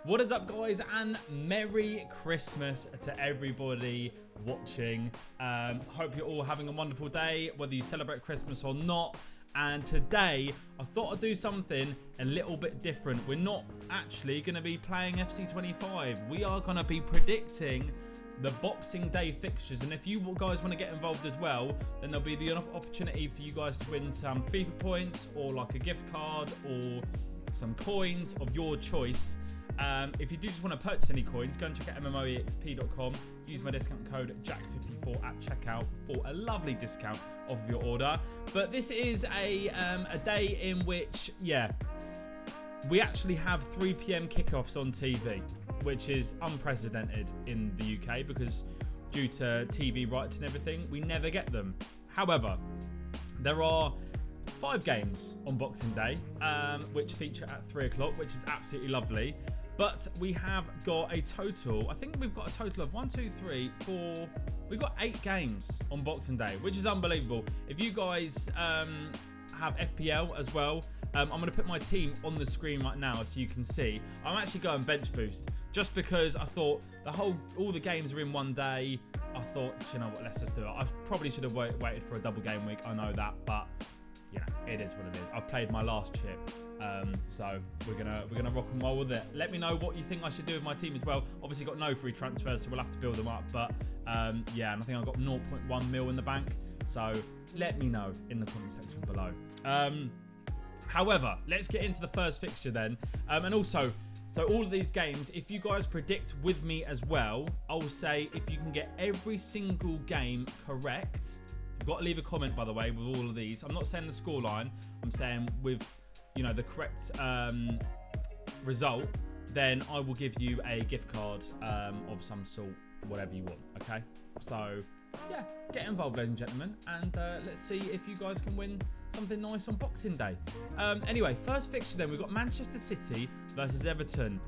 What is up, guys, and Merry Christmas to everybody watching. Hope you're all having a wonderful day, whether you celebrate Christmas or not. And today, I thought I'd do something a little bit different. We're not actually going to be playing FC25. We are going to be predicting the Boxing Day fixtures. And if you guys want to get involved as well, then there'll be the opportunity for you guys to win some FIFA points or like a gift card or some coins of your choice. If you do just want to purchase any coins, go and check out MMOEXP.com. Use my discount code JACK54 at checkout for a lovely discount off of your order. But this is a day in which, we actually have 3 PM kickoffs on TV, which is unprecedented in the UK because due to TV rights and everything, we never get them. However, there are 5 games on Boxing Day, which feature at 3 o'clock, which is absolutely lovely. But we have got a total, I think we've got a total of 1, 2, 3, 4, we've got 8 games on Boxing Day, which is unbelievable. If you guys have FPL as well, I'm going to put my team on the screen right now so you can see. I'm actually going bench boost just because I thought all the games are in one day. I thought, you know what, let's just do it. I probably should have waited for a double game week. I know that, but you know, it is what it is. I've played my last chip. So we're gonna rock and roll with it. Let me know what you think I should do with my team as well. Obviously got no free transfers, so we'll have to build them up. But yeah, and I think I've got 0.1 mil in the bank. So let me know in the comment section below. However, let's get into the first fixture then. And also, so all of these games, if you guys predict with me as well, I'll say if you can get every single game correct. You've got to leave a comment, by the way, with all of these. I'm not saying the scoreline. I'm saying with, you know, the correct result, then I will give you a gift card of some sort, whatever you want, okay? So, yeah, get involved, ladies and gentlemen, and let's see if you guys can win something nice on Boxing Day. Anyway, first fixture then, we've got Manchester City versus Everton.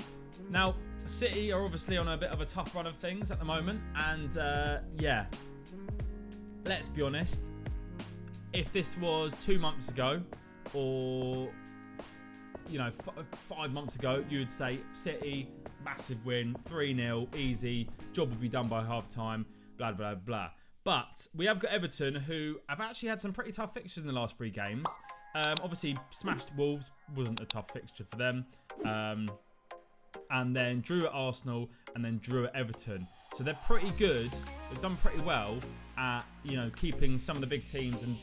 Now, City are obviously on a bit of a tough run of things at the moment, and yeah, let's be honest, if this was 2 months ago, or you know, 5 months ago, you would say City, massive win, 3-0, easy, job would be done by half time, blah, blah, blah. But we have got Everton, who have actually had some pretty tough fixtures in the last 3 games. Obviously, smashed Wolves, wasn't a tough fixture for them. And then drew at Arsenal, and then drew at Everton. So they're pretty good. They've done pretty well at, you know, keeping some of the big teams and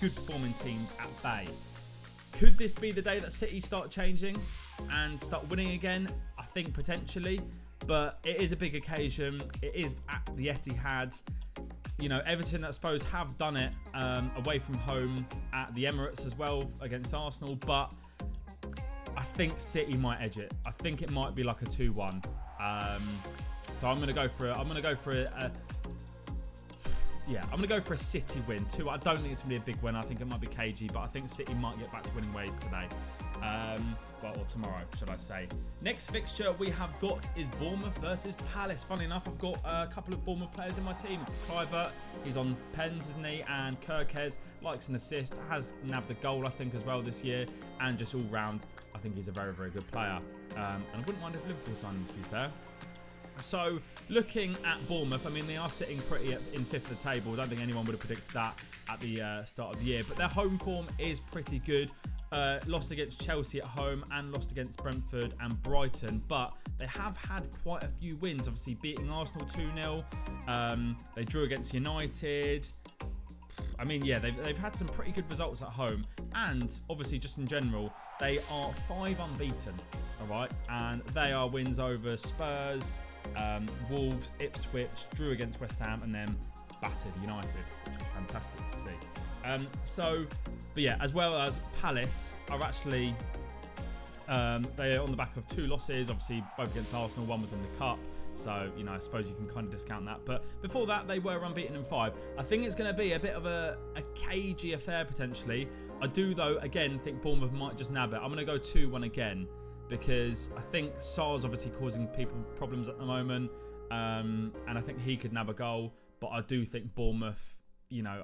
good performing teams at bay. Could this be the day that City start changing and start winning again? I think potentially, but it is a big occasion. It is at the Etihad. You know, Everton, I suppose, have done it away from home at the Emirates as well against Arsenal, but I think City might edge it. I think it might be like a 2-1. So I'm going to go for it. I'm going to go for I'm going to go for a City win too. I don't think it's going to be a big win. I think it might be cagey, but I think City might get back to winning ways today. Or tomorrow, should I say. Next fixture we have got is Bournemouth versus Palace. Funny enough, I've got a couple of Bournemouth players in my team. Kluivert, he's on pens, isn't he? And Kirkez likes an assist, has nabbed a goal, I think, as well this year. And just all round, I think he's a very, very good player. And I wouldn't mind if Liverpool signed him, to be fair. So, looking at Bournemouth, I mean, they are sitting pretty in 5th of the table. I don't think anyone would have predicted that at the start of the year. But their home form is pretty good. Lost against Chelsea at home and lost against Brentford and Brighton. But they have had quite a few wins. Obviously, beating Arsenal 2-0. They drew against United. I mean, yeah, they've had some pretty good results at home. And, obviously, just in general, they are 5 unbeaten. All right, and they are wins over Spurs, Wolves, Ipswich, drew against West Ham, and then battered United, which was fantastic to see. But yeah, as well as Palace are actually, they are on the back of 2 losses, obviously both against Arsenal, one was in the Cup. So, you know, I suppose you can kind of discount that. But before that, they were unbeaten in 5. I think it's going to be a bit of a cagey affair, potentially. I do, though, again, think Bournemouth might just nab it. I'm going to go 2-1 again. Because I think Sarr's obviously causing people problems at the moment. And I think he could nab a goal. But I do think Bournemouth, you know,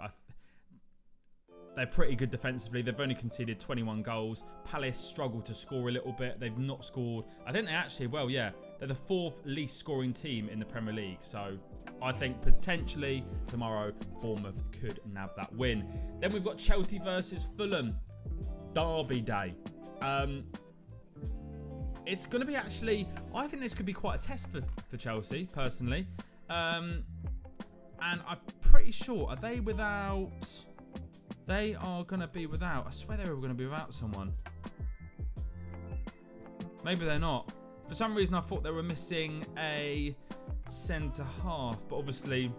they're pretty good defensively. They've only conceded 21 goals. Palace struggled to score a little bit. They've not scored. I think they actually, well, yeah, they're the 4th least scoring team in the Premier League. So I think potentially tomorrow Bournemouth could nab that win. Then we've got Chelsea versus Fulham. Derby day. It's going to be actually, I think this could be quite a test for Chelsea, personally. And I'm pretty sure, are they without... They are going to be without... I swear they were going to be without someone. Maybe they're not. For some reason, I thought they were missing a centre-half. But obviously,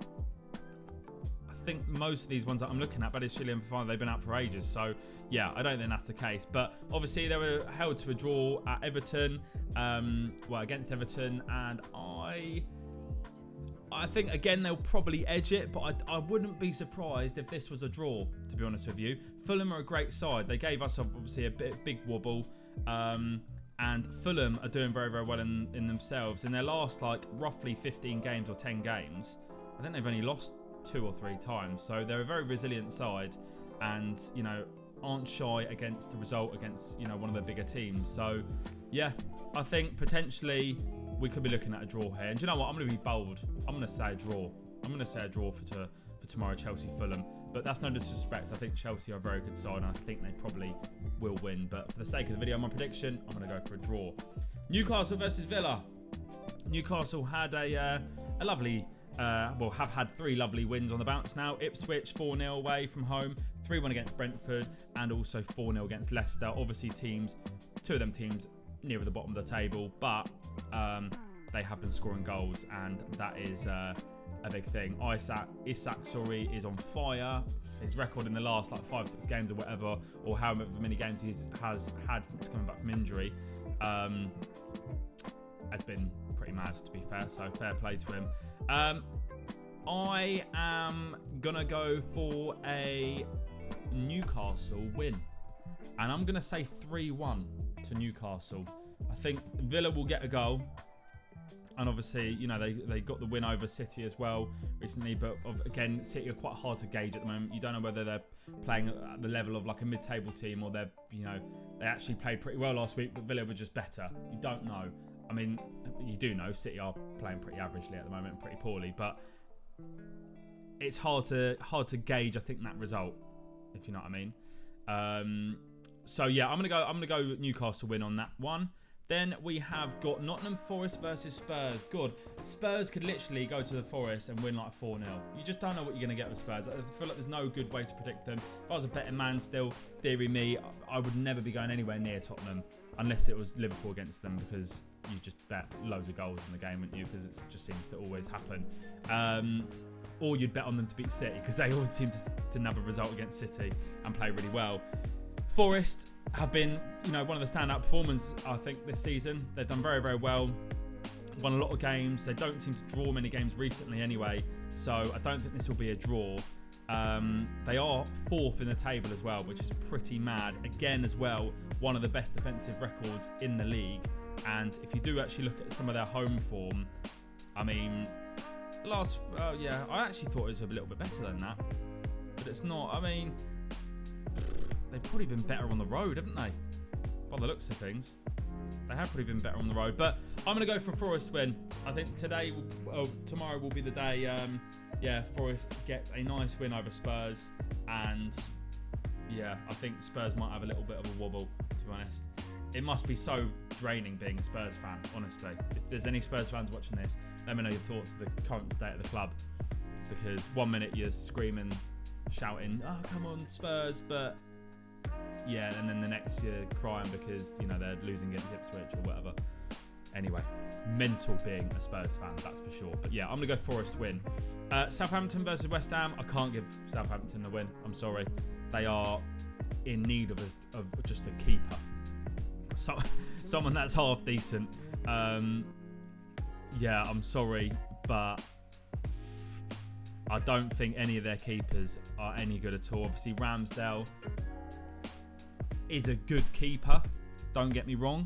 I think most of these ones that I'm looking at, Badiashile and Fofana, they've been out for ages. So, yeah, I don't think that's the case. But obviously, they were held to a draw at Everton. Against Everton. And I think, again, they'll probably edge it, but I wouldn't be surprised if this was a draw, to be honest with you. Fulham are a great side. They gave us, obviously, a big wobble. And Fulham are doing very, very well in themselves. In their last, roughly 15 games or 10 games, I think they've only lost 2 or 3 times. So they're a very resilient side and, aren't shy against the result against, one of the bigger teams. So, yeah, I think potentially... we could be looking at a draw here. And do you know what? I'm going to be bold. I'm going to say a draw. I'm going to say a draw for tomorrow, Chelsea-Fulham. But that's no disrespect. I think Chelsea are a very good side, and I think they probably will win. But for the sake of the video, my prediction, I'm going to go for a draw. Newcastle versus Villa. Newcastle had a lovely... have had 3 lovely wins on the bounce now. Ipswich 4-0 away from home, 3-1 against Brentford, and also 4-0 against Leicester. Obviously, 2 of them teams near the bottom of the table, but they have been scoring goals, and that is a big thing. Isak, is on fire. His record in the last 5-6 games or whatever, or however many games he has had since coming back from injury, has been pretty mad, to be fair. So fair play to him. I am gonna go for a Newcastle win, and I'm gonna say 3-1 to Newcastle. I think Villa will get a goal, and obviously, they got the win over City as well recently. But again, City are quite hard to gauge at the moment. You don't know whether they're playing at the level of a mid-table team, or they actually played pretty well last week, but Villa were just better. You don't know. I mean, you do know City are playing pretty averagely at the moment, and pretty poorly, but it's hard to gauge. I think that result, if you know what I mean. So yeah, I'm gonna go Newcastle win on that one. Then we have got Nottingham Forest versus Spurs. God, Spurs could literally go to the Forest and win 4-0. You just don't know what you're going to get with Spurs. I feel like there's no good way to predict them. If I was a betting man still, theory me, I would never be going anywhere near Tottenham unless it was Liverpool against them, because you just bet loads of goals in the game, wouldn't you? Because it just seems to always happen. Or you'd bet on them to beat City, because they always seem to nab a result against City and play really well. Forest have been, one of the standout performers, I think, this season. They've done very, very well. Won a lot of games. They don't seem to draw many games recently anyway, so I don't think this will be a draw. They are 4th in the table as well, which is pretty mad. Again, as well, one of the best defensive records in the league. And if you do actually look at some of their home form, I mean, I actually thought it was a little bit better than that, but it's not. I mean, they've probably been better on the road, haven't they? By the looks of things, they have probably been better on the road. But I'm going to go for Forest win. I think tomorrow will be the day. Forest gets a nice win over Spurs, and yeah, I think Spurs might have a little bit of a wobble, to be honest. It must be so draining being a Spurs fan, honestly. If there's any Spurs fans watching this, let me know your thoughts of the current state of the club, because 1 minute you're screaming, shouting, "Oh, come on, Spurs," but yeah, and then the next you're crying because they're losing against Ipswich or whatever. Anyway, mental being a Spurs fan, that's for sure. But yeah, I'm gonna go Forest win. Southampton versus West Ham. I can't give Southampton the win. I'm sorry. They are in need of just a keeper, someone that's half decent. Yeah, I'm sorry, but I don't think any of their keepers are any good at all. Obviously, Ramsdale is a good keeper, don't get me wrong,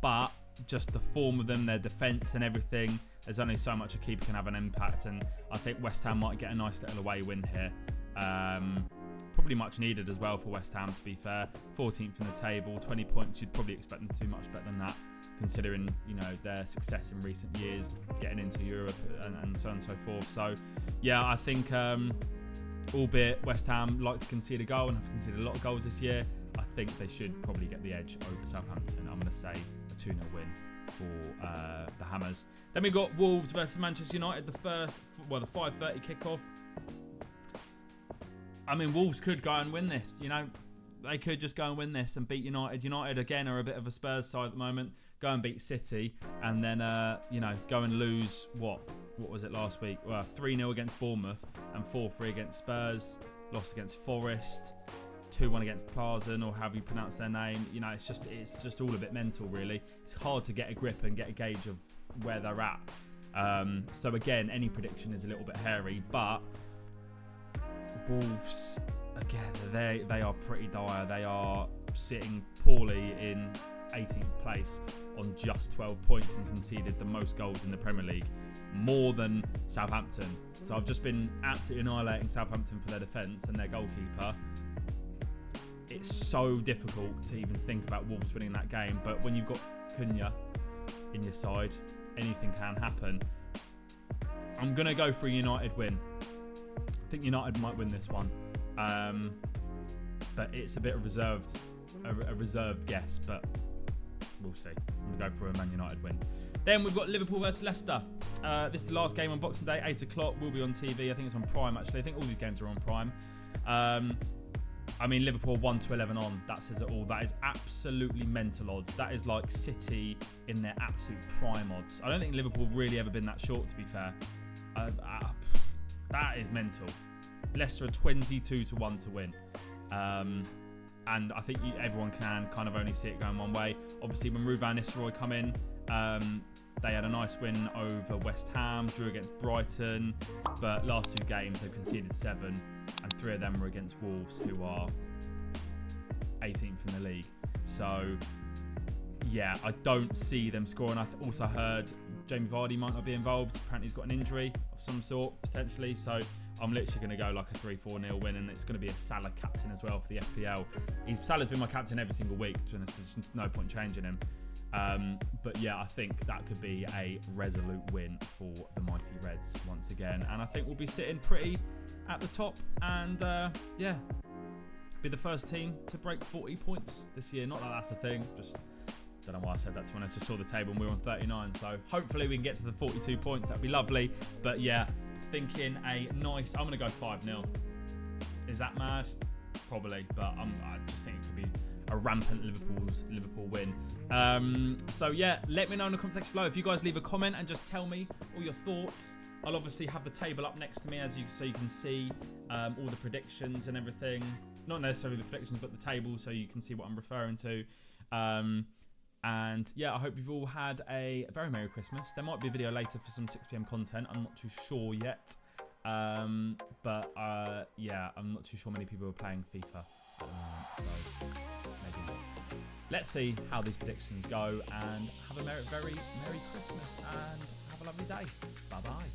but just the form of them, their defence and everything, there's only so much a keeper can have an impact, and I think West Ham might get a nice little away win here. Probably much needed as well for West Ham, to be fair. 14th in the table, 20 points. You'd probably expect them to do much better than that, considering, you know, their success in recent years, getting into Europe and so on and so forth. So, yeah, I think, albeit West Ham like to concede a goal and have conceded a lot of goals this year, I think they should probably get the edge over Southampton. I'm going to say a 2-0 win for the Hammers. Then we've got Wolves versus Manchester United, the 5:30 kickoff. I mean, Wolves could go and win this. You know, they could just go and win this and beat United. United, again, are a bit of a Spurs side at the moment. Go and beat City and then, you know, go and lose, what was it last week? Well, 3-0 against Bournemouth and 4-3 against Spurs. Lost against Forest. 2-1 against Plazen, or however you pronounce their name. You know, it's just all a bit mental, really. It's hard to get a grip and get a gauge of where they're at. So again, any prediction is a little bit hairy, but Wolves, again, they are pretty dire. They are sitting poorly in 18th place on just 12 points and conceded the most goals in the Premier League, more than Southampton. So I've just been absolutely annihilating Southampton for their defence and their goalkeeper. It's so difficult to even think about Wolves winning that game, but when you've got Cunha in your side, anything can happen. I'm going to go for a United win. I think United might win this one, but it's a bit of a reserved guess, but we'll see. I'm going to go for a Man United win. Then we've got Liverpool versus Leicester. This is the last game on Boxing Day, 8 o'clock. Will be on TV. I think it's on Prime, actually. I think all these games are on Prime. I mean, Liverpool 1-11 on. That says it all. That is absolutely mental odds. That is like City in their absolute prime odds. I don't think Liverpool have really ever been that short, to be fair. That is mental. Leicester are 22-1 to win. And I think everyone can kind of only see it going one way. Obviously, when Ruud van Nistelrooy come in, they had a nice win over West Ham, drew against Brighton, but last 2 games they've conceded 7, and 3 of them were against Wolves, who are 18th in the league. So, yeah, I don't see them scoring. I also heard Jamie Vardy might not be involved. Apparently he's got an injury of some sort, potentially. So I'm literally going to go like a 3-4-0 win, and it's going to be a Salah captain as well for the FPL. Salah's been my captain every single week, to be honest. There's no point changing him. But yeah, I think that could be a resolute win for the mighty Reds once again. And I think we'll be sitting pretty at the top and, yeah, be the first team to break 40 points this year. Not that that's a thing, just don't know why I said that to when I just saw the table and we were on 39. So hopefully we can get to the 42 points. That'd be lovely. But yeah, thinking a nice, I'm going to go 5-0. Is that mad? Probably, but I just think it could be a rampant Liverpool win. So yeah, let me know in the comment section below. If you guys leave a comment and just tell me all your thoughts. I'll obviously have the table up next to me so you can see all the predictions and everything. Not necessarily the predictions, but the table, so you can see what I'm referring to. And yeah, I hope you've all had a very Merry Christmas. There might be a video later for some 6 PM content. I'm not too sure yet. But yeah, I'm not too sure many people are playing FIFA at the moment, so maybe not. Let's see how these predictions go, and have a very Merry Christmas and have a lovely day. Bye bye.